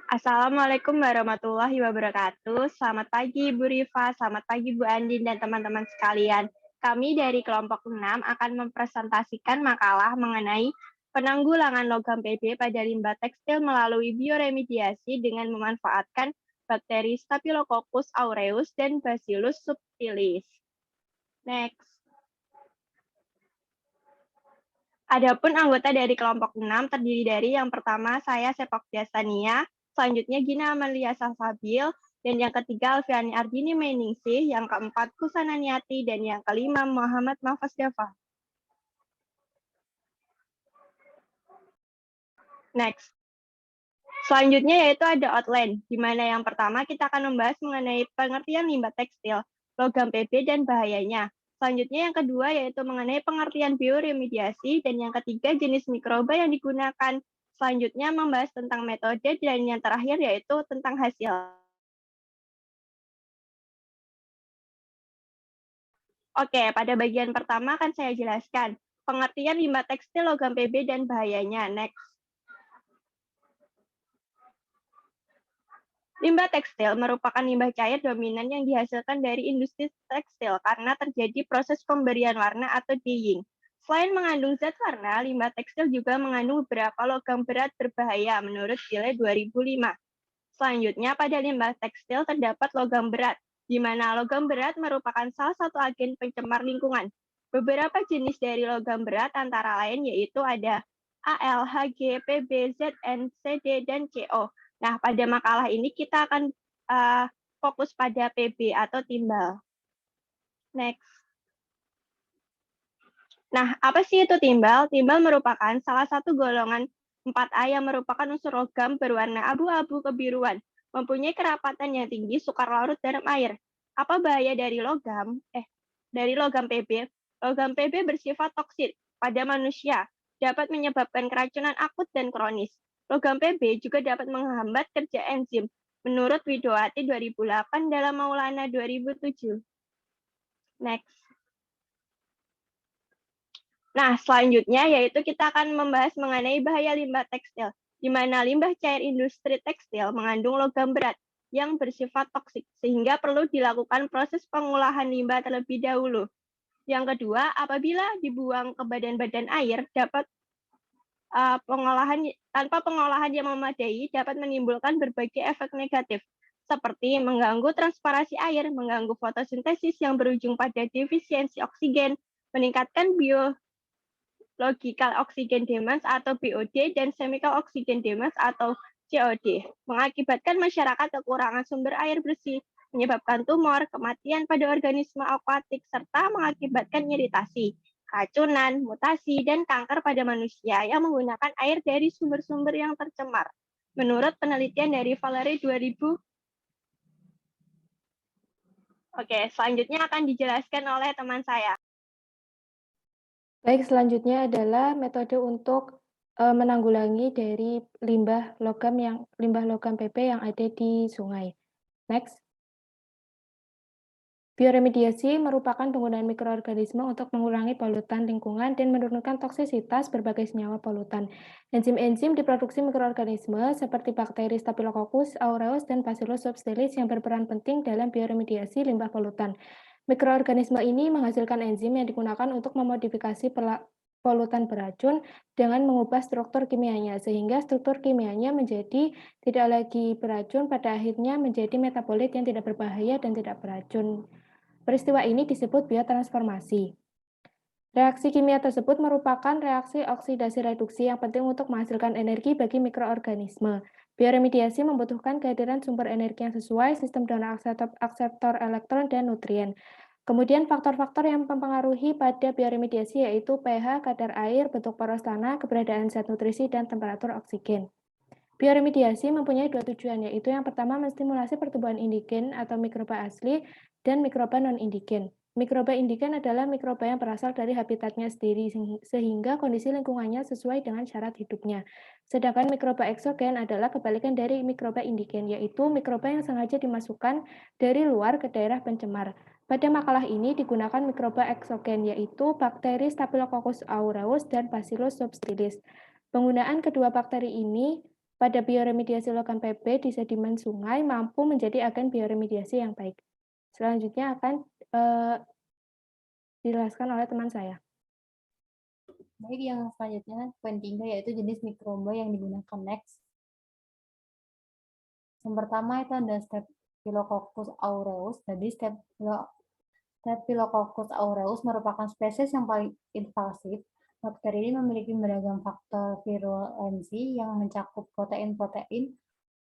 Assalamualaikum warahmatullahi wabarakatuh. Selamat pagi Bu Rifa, selamat pagi Bu Andin dan teman-teman sekalian. Kami dari kelompok 6 akan mempresentasikan makalah mengenai penanggulangan logam PB pada limbah tekstil melalui bioremediasi dengan memanfaatkan bakteri Staphylococcus aureus dan Bacillus subtilis. Next. Adapun anggota dari kelompok 6 terdiri dari yang pertama saya Sepok Jasania, selanjutnya Gina Amalia Salsabil, dan yang ketiga Alfiani Ardini Meningsih, yang keempat Kusana Niati, dan yang kelima Muhammad Mahfaz Dava. Next. Selanjutnya yaitu ada outline, di mana yang pertama kita akan membahas mengenai pengertian limbah tekstil, logam PB, dan bahayanya. Selanjutnya yang kedua yaitu mengenai pengertian bioremediasi, dan yang ketiga jenis mikroba yang digunakan. Selanjutnya membahas tentang metode, dan yang terakhir yaitu tentang hasil. Oke, pada bagian pertama akan saya jelaskan pengertian limbah tekstil, logam PB, dan bahayanya. Next. Limbah tekstil merupakan limbah cair dominan yang dihasilkan dari industri tekstil karena terjadi proses pemberian warna atau dyeing. Selain mengandung zat warna, limbah tekstil juga mengandung beberapa logam berat berbahaya menurut Gile 2005. Selanjutnya, pada limbah tekstil terdapat logam berat, di mana logam berat merupakan salah satu agen pencemar lingkungan. Beberapa jenis dari logam berat antara lain yaitu ada Al, Hg, Pb, Zn, Cd, dan Co. Nah, pada makalah ini kita akan fokus pada Pb atau timbal. Next. Nah, apa sih itu timbal? Timbal merupakan salah satu golongan 4A yang merupakan unsur logam berwarna abu-abu kebiruan, mempunyai kerapatan yang tinggi, sukar larut dalam air. Apa bahaya dari logam? Dari logam Pb? Logam Pb bersifat toksik pada manusia, dapat menyebabkan keracunan akut dan kronis. Logam Pb juga dapat menghambat kerja enzim, menurut Widowati 2008 dalam Maulana 2007. Next. Nah, selanjutnya yaitu kita akan membahas mengenai bahaya limbah tekstil, di mana limbah cair industri tekstil mengandung logam berat yang bersifat toksik, sehingga perlu dilakukan proses pengolahan limbah terlebih dahulu. Yang kedua, apabila dibuang ke badan-badan air, tanpa pengolahan yang memadai dapat menimbulkan berbagai efek negatif, seperti mengganggu transparasi air, mengganggu fotosintesis yang berujung pada defisiensi oksigen, meningkatkan biological oxygen demands atau BOD, dan chemical oxygen demands atau COD, mengakibatkan masyarakat kekurangan sumber air bersih, menyebabkan tumor, kematian pada organisme akuatik, serta mengakibatkan iritasi, keracunan, mutasi, dan kanker pada manusia yang menggunakan air dari sumber-sumber yang tercemar. Menurut penelitian dari Valerie 2000. Oke, selanjutnya akan dijelaskan oleh teman saya. Baik, selanjutnya adalah metode untuk menanggulangi dari limbah logam PP yang ada di sungai. Next. Bioremediasi merupakan penggunaan mikroorganisme untuk mengurangi polutan lingkungan dan menurunkan toksisitas berbagai senyawa polutan. Enzim-enzim diproduksi mikroorganisme seperti bakteri Staphylococcus aureus dan Bacillus subtilis yang berperan penting dalam bioremediasi limbah polutan. Mikroorganisme ini menghasilkan enzim yang digunakan untuk memodifikasi polutan beracun dengan mengubah struktur kimianya, sehingga struktur kimianya menjadi tidak lagi beracun, pada akhirnya menjadi metabolit yang tidak berbahaya dan tidak beracun. Peristiwa ini disebut biotransformasi. Reaksi kimia tersebut merupakan reaksi oksidasi reduksi yang penting untuk menghasilkan energi bagi mikroorganisme. Bioremediasi membutuhkan kehadiran sumber energi yang sesuai, sistem donor akseptor elektron, dan nutrien. Kemudian faktor-faktor yang mempengaruhi pada bioremediasi yaitu pH, kadar air, bentuk poros tanah, keberadaan zat nutrisi, dan temperatur oksigen. Bioremediasi mempunyai dua tujuan, yaitu yang pertama menstimulasi pertumbuhan indigen atau mikroba asli dan mikroba non-indigen. Mikroba indigen adalah mikroba yang berasal dari habitatnya sendiri sehingga kondisi lingkungannya sesuai dengan syarat hidupnya. Sedangkan mikroba eksogen adalah kebalikan dari mikroba indigen, yaitu mikroba yang sengaja dimasukkan dari luar ke daerah pencemar. Pada makalah ini digunakan mikroba eksogen, yaitu bakteri Staphylococcus aureus dan Bacillus subtilis. Penggunaan kedua bakteri ini pada bioremediasi logam PB di sedimen sungai mampu menjadi agen bioremediasi yang baik. Selanjutnya akan dijelaskan oleh teman saya. Baik, yang selanjutnya poin 3 yaitu jenis mikroba yang digunakan next. Yang pertama itu ada Staphylococcus aureus. Jadi Staphylococcus aureus merupakan spesies yang paling invasif. Bakteri ini memiliki beragam faktor virulensi yang mencakup protein-protein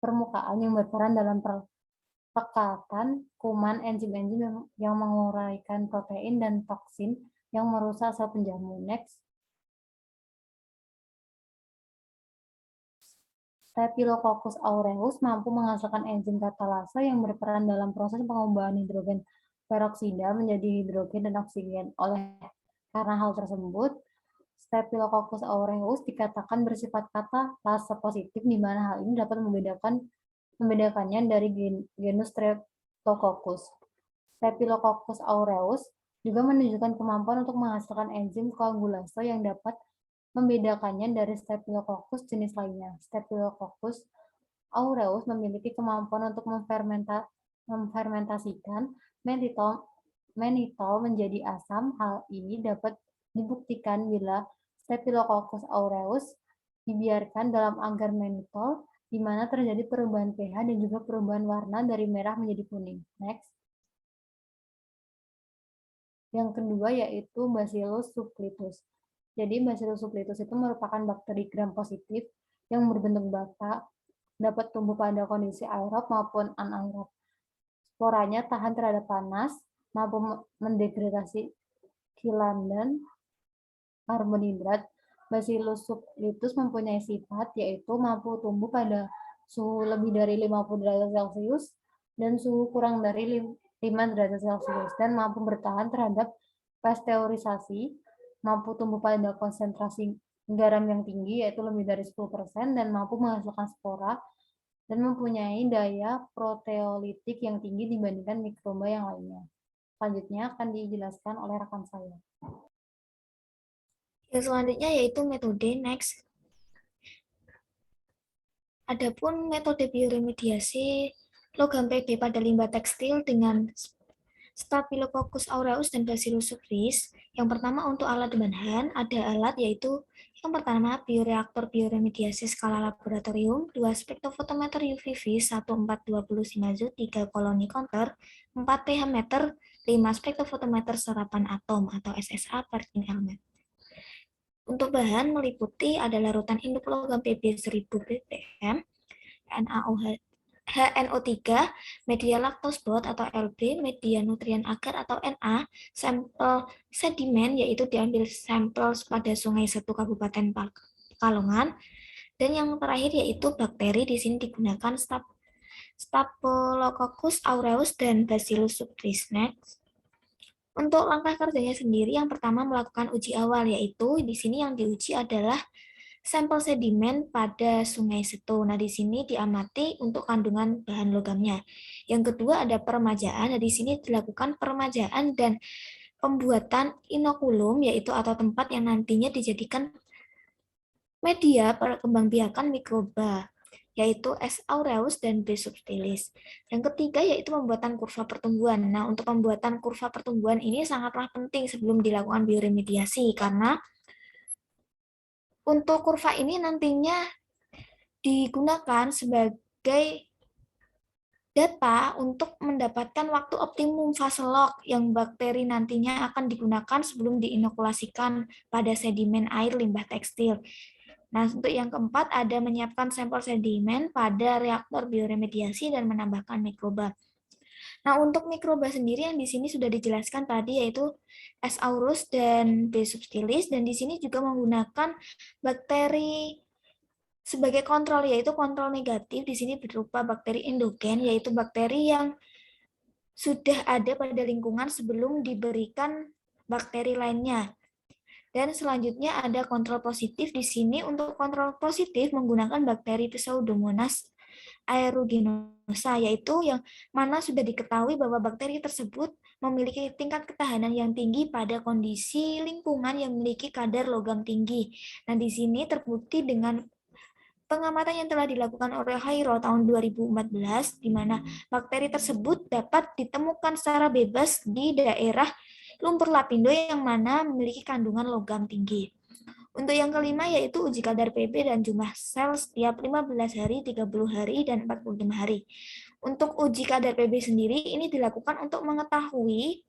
permukaan yang berperan dalam perlekatan kuman, enzim-enzim yang menguraikan protein dan toksin yang merusak sel penjamu. Next. Staphylococcus aureus mampu menghasilkan enzim katalase yang berperan dalam proses pengubahan hidrogen peroksida menjadi hidrogen dan oksigen. Karena hal tersebut, Staphylococcus aureus dikatakan bersifat katalase positif, di mana hal ini dapat membedakannya dari genus Streptococcus. Staphylococcus aureus juga menunjukkan kemampuan untuk menghasilkan enzim koagulase yang dapat membedakannya dari Staphylococcus jenis lainnya. Staphylococcus aureus memiliki kemampuan untuk memfermentasikan mannitol menjadi asam. Hal ini dapat dibuktikan bila Staphylococcus aureus dibiarkan dalam agar mannitol, di mana terjadi perubahan pH dan juga perubahan warna dari merah menjadi kuning. Next. Yang kedua yaitu Bacillus subtilis. Jadi Bacillus subtilis itu merupakan bakteri gram positif yang berbentuk bata, dapat tumbuh pada kondisi aerob maupun anaerob. Sporanya tahan terhadap panas, mampu mendegradasi quilandan karbonhidrat. Bacillus subtilis mempunyai sifat yaitu mampu tumbuh pada suhu lebih dari 50 derajat Celcius dan suhu kurang dari 5 derajat Celcius, dan mampu bertahan terhadap pasteurisasi, mampu tumbuh pada konsentrasi garam yang tinggi yaitu lebih dari 10%, dan mampu menghasilkan spora dan mempunyai daya proteolitik yang tinggi dibandingkan mikroba yang lainnya. Selanjutnya akan dijelaskan oleh rekan saya. Yang selanjutnya yaitu metode next. Adapun metode bioremediasi logam PB pada limbah tekstil dengan Staphylococcus aureus dan Bacillus subtilis. Yang pertama untuk alat dan bahan, ada alat yaitu yang pertama bioreaktor bioremediasi skala laboratorium, 2 spektrofotometer UVV 1420 Shimazu, 3 koloni counter, 4 pH meter, 5 spektrofotometer serapan atom atau SSA per element. Untuk bahan meliputi ada larutan induk logam PB 1000 ppm, HNO3, media laktosbot atau LB, media nutrien agar atau NA, sampel sedimen yaitu diambil sampel pada Sungai Setu Kabupaten Pekalongan, dan yang terakhir yaitu bakteri. Di sini digunakan Staphylococcus aureus dan Bacillus subtilis. Next. Untuk langkah kerjanya sendiri, yang pertama melakukan uji awal, yaitu di sini yang diuji adalah sampel sedimen pada Sungai Setu. Nah, di sini diamati untuk kandungan bahan logamnya. Yang kedua ada peremajaan. Nah, di sini dilakukan peremajaan dan pembuatan inokulum, yaitu atau tempat yang nantinya dijadikan media perkembangbiakan mikroba, yaitu S. aureus dan B. subtilis. Yang ketiga yaitu pembuatan kurva pertumbuhan. Nah, untuk pembuatan kurva pertumbuhan ini sangatlah penting sebelum dilakukan bioremediasi, karena untuk kurva ini nantinya digunakan sebagai data untuk mendapatkan waktu optimum fase log yang bakteri nantinya akan digunakan sebelum diinokulasikan pada sedimen air limbah tekstil. Nah, untuk yang keempat ada menyiapkan sampel sedimen pada reaktor bioremediasi dan menambahkan mikroba. Nah, untuk mikroba sendiri yang di sini sudah dijelaskan tadi yaitu S. aureus dan B. subtilis, dan di sini juga menggunakan bakteri sebagai kontrol, yaitu kontrol negatif. Di sini berupa bakteri endogen, yaitu bakteri yang sudah ada pada lingkungan sebelum diberikan bakteri lainnya. Dan selanjutnya ada kontrol positif. Di sini untuk kontrol positif menggunakan bakteri Pseudomonas aeruginosa, yaitu yang mana sudah diketahui bahwa bakteri tersebut memiliki tingkat ketahanan yang tinggi pada kondisi lingkungan yang memiliki kadar logam tinggi. Nah, di sini terbukti dengan pengamatan yang telah dilakukan oleh Hairo tahun 2014, di mana bakteri tersebut dapat ditemukan secara bebas di daerah lumpur lapindo yang mana memiliki kandungan logam tinggi. Untuk yang kelima yaitu uji kadar Pb dan jumlah sel setiap 15 hari, 30 hari, dan 45 hari. Untuk uji kadar Pb sendiri ini dilakukan untuk mengetahui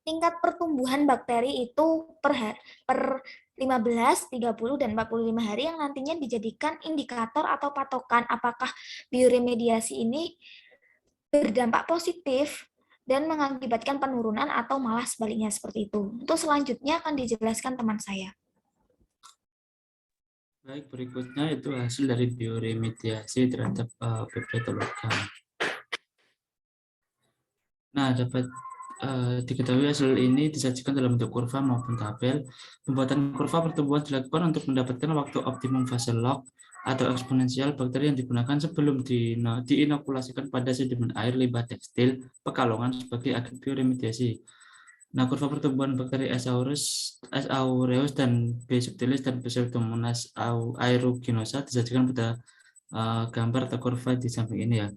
tingkat pertumbuhan bakteri itu per 15, 30, dan 45 hari yang nantinya dijadikan indikator atau patokan apakah bioremediasi ini berdampak positif dan mengakibatkan penurunan atau malah sebaliknya seperti itu. Untuk selanjutnya akan dijelaskan teman saya. Baik, berikutnya itu hasil dari bioremediasi terhadap beberapa logam. Nah, dapat diketahui hasil ini disajikan dalam bentuk kurva maupun tabel. Pembuatan kurva pertumbuhan dilakukan untuk mendapatkan waktu optimum fase log atau eksponensial bakteri yang digunakan sebelum diinokulasikan pada sedimen air limbah tekstil Pekalongan sebagai agen bioremediasi. Nah, kurva pertumbuhan bakteri S. aureus dan B. subtilis dan Pseudomonas aeruginosa disajikan pada gambar atau kurva di samping ini ya.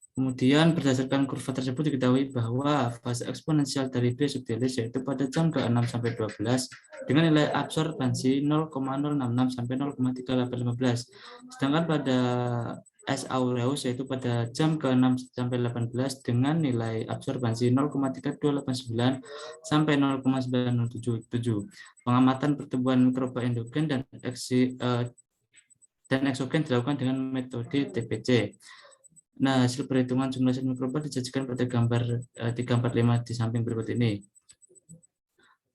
Kemudian berdasarkan kurva tersebut diketahui bahwa fase eksponensial dari B. subtilis yaitu pada jam ke-6 sampai 12 dengan nilai absorbansi 0,066 sampai 0,3815. Sedangkan pada S. aureus yaitu pada jam ke-6 sampai 18 dengan nilai absorbansi 0,3289 sampai 0,977. Pengamatan pertumbuhan mikroba endogen dan eksogen dilakukan dengan metode TPC. Nah, hasil perhitungan jumlah sel mikroba disajikan pada di gambar 5 di samping berikut ini.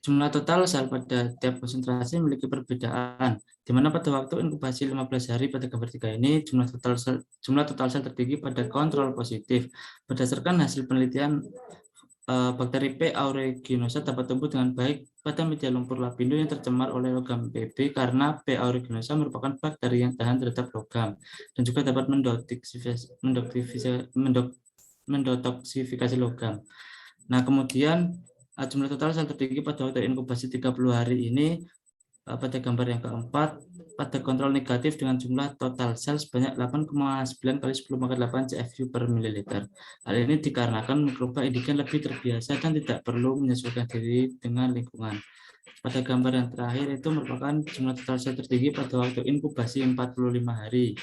Jumlah total sel pada tiap konsentrasi memiliki perbedaan, di mana pada waktu inkubasi 15 hari pada gambar 3 ini, jumlah total sel tertinggi pada kontrol positif. Berdasarkan hasil penelitian, bakteri P. aeruginosa dapat tumbuh dengan baik pada media lumpur lapindo yang tercemar oleh logam Pb karena P. aeruginosa merupakan bakteri yang tahan terhadap logam dan juga dapat mendotoksifikasi logam. Nah, kemudian jumlah total sel tertinggi pada waktu inkubasi 30 hari ini pada gambar yang keempat pada kontrol negatif dengan jumlah total sel sebanyak 8,9 kali 10⁻8 CFU per mililiter. Hal ini dikarenakan mikroba indigen lebih terbiasa dan tidak perlu menyesuaikan diri dengan lingkungan. Pada gambar yang terakhir itu merupakan jumlah total sel tertinggi pada waktu inkubasi 45 hari.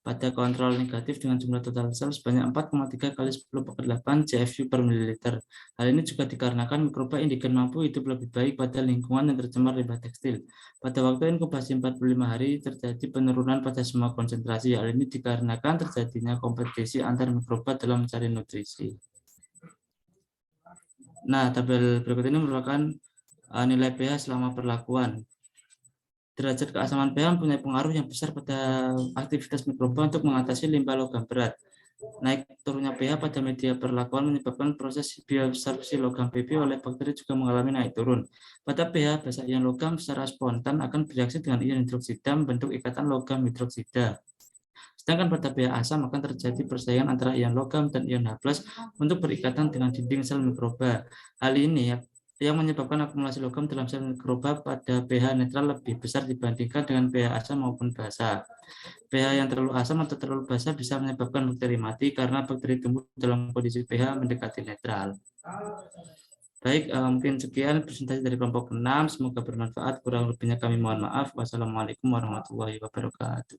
Pada kontrol negatif dengan jumlah total sel sebanyak 4,3 kali 10⁻8 CFU per mililiter. Hal ini juga dikarenakan mikroba indigen mampu hidup lebih baik pada lingkungan yang tercemar limbah tekstil. Pada waktu inkubasi 45 hari terjadi penurunan pada semua konsentrasi. Hal ini dikarenakan terjadinya kompetisi antar mikroba dalam mencari nutrisi. Nah, tabel berikut ini merupakan nilai pH selama perlakuan. Derajat keasaman pH mempunyai pengaruh yang besar pada aktivitas mikroba untuk mengatasi limbah logam berat. Naik turunnya pH pada media perlakuan menyebabkan proses bioabsorpsi logam Pb oleh bakteri juga mengalami naik turun. Pada pH, basa ion logam secara spontan akan bereaksi dengan ion hidroksida membentuk ikatan logam hidroksida. Sedangkan pada pH asam akan terjadi persaingan antara ion logam dan ion H+ untuk berikatan dengan dinding sel mikroba. Hal ini yang menyebabkan akumulasi logam dalam sel mikroba pada pH netral lebih besar dibandingkan dengan pH asam maupun basa. pH yang terlalu asam atau terlalu basa bisa menyebabkan bakteri mati karena bakteri tumbuh dalam kondisi pH mendekati netral. Baik, mungkin sekian presentasi dari kelompok 6. Semoga bermanfaat. Kurang lebihnya kami mohon maaf. Wassalamualaikum warahmatullahi wabarakatuh.